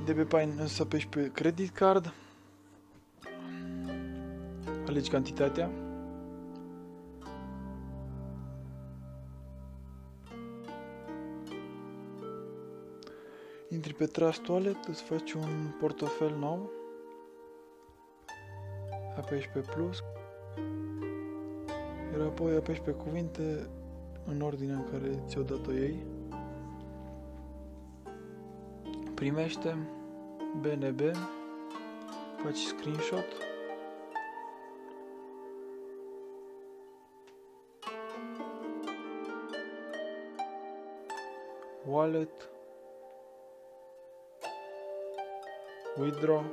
De pe Pine însă apeși pe Credit Card. Alegi cantitatea. Intri pe Trust Wallet, îți faci un portofel nou. Apeși pe plus. Iar apoi apeși pe cuvinte în ordinea în care ți-o dat-o ei. Primește BNB. Faci screenshot. Wallet. Withdraw.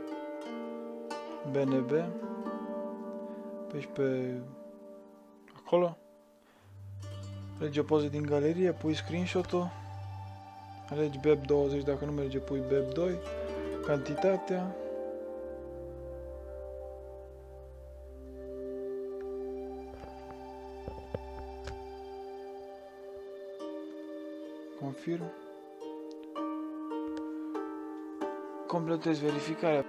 BNB. Apeși pe acolo. Alegi o poză din galerie, pui screenshot-ul. Alegi BEP20, dacă nu merge pui BEP2. Cantitatea. Confirm. Completezi verificarea.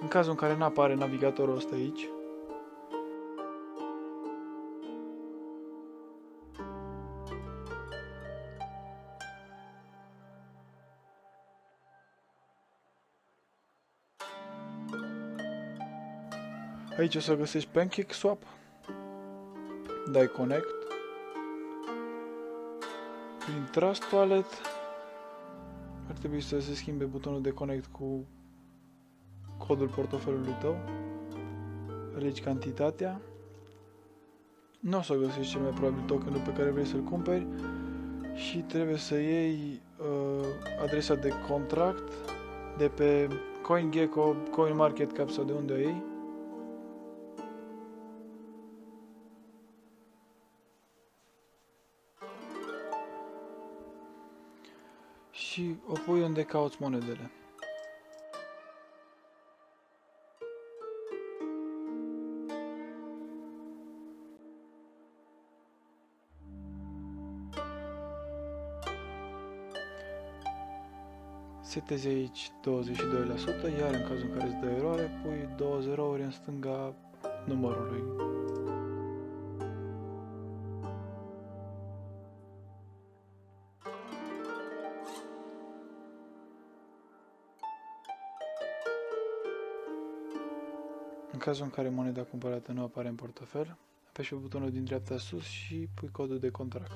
În cazul în care nu apare navigatorul ăsta aici, aici o să găsești PancakeSwap, dai Connect, prin Trust Wallet, ar trebui să se schimbe butonul de Connect cu codul portofelului tău, alegi cantitatea, nu o să găsești cel mai probabil tokenul pe care vrei să-l cumperi și trebuie să iei adresa de contract de pe CoinGecko, CoinMarketCap sau de unde o iei. Și o pui unde cauți monedele. Setezi aici 22%, iar în cazul în care îți dă eroare, pui 2 zerouri în stânga numărului. În cazul în care moneda cumpărată nu apare în portofel, apeși pe butonul din dreapta sus și pui codul de contract.